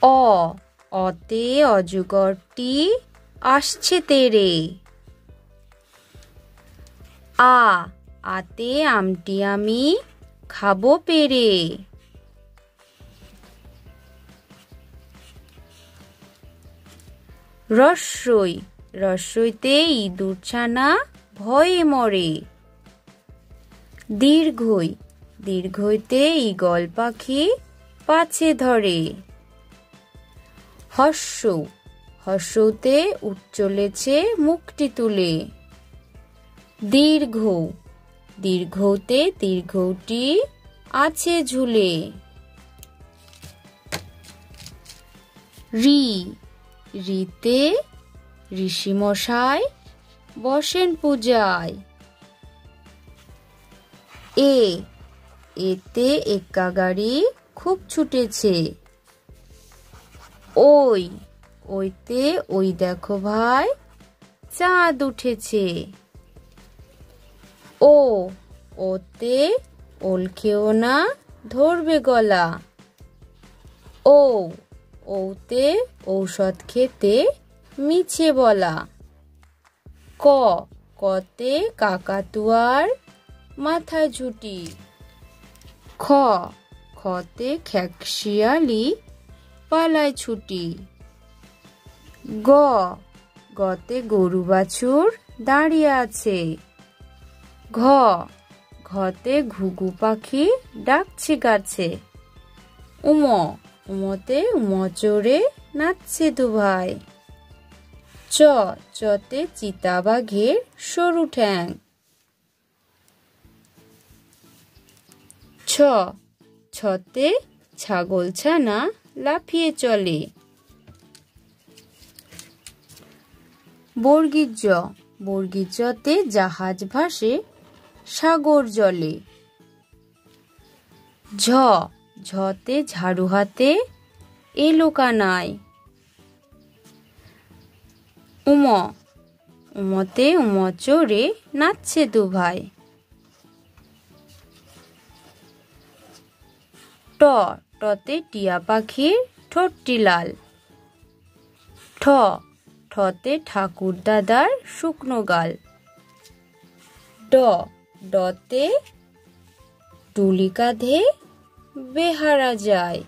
অ, অতে অজগরটি আসছে তেড়ে। আ, আতে আমটি আমি খাবো পেড়ে। রস্বই, রস্বইতে ইঁদুর ছানা ভয়ে মরে। দীর্ঘই, দীর্ঘইতে ঈগল পাখি পাছে ধরে। হর্ষ, হর্ষতে উঠ চলেছে মুখটি তুলে। দীর্ঘ, দীর্ঘতে দীর্ঘটি আছে ঝুলে। রি, রিতে ঋষিমশাই বসেন পূজায়। এ, এতে এক্কা গাড়ি খুব ছুটেছে। ওই, ওইতে ওই দেখো ভাই চাঁদ উঠেছে। ও, ওতে ওল খেও না ধরবে গলা। ও, ওতে ঔষধ খেতে মিছে বলা। ক, কতে কাকাতুয়ার মাথায় ঝুঁটি। খ, খতে খেকশিয়ালি পালায় ছুটি। গ, গতে গরু বাছুর দাঁড়িয়ে আছে। ঘ, ঘতে ঘুঘু পাখি ডাকছে গাছে। উম, উমতে উমচোরে নাচছে দুভাই। চ, চতে চিতাবাঘের সরু ঠ্যাং। ছ, ছতে ছাগলছানা লাফিয়ে চলে। বর্গীর জ, বর্গীর জতে জাহাজ ভাসে সাগর জলে। ঝ, ঝতে ঝাড়ু হাতে এলো কানাই। উম, উমতে উমচোরে নাচছে দুভাই। ট, টতে টিয়া পাখির ঠোঁটটি লাল। ঠ, ঠতে ঠাকুর দাদার শুকনো গাল। ড, ডতে টুলি কাঁধে বেহারা যায়।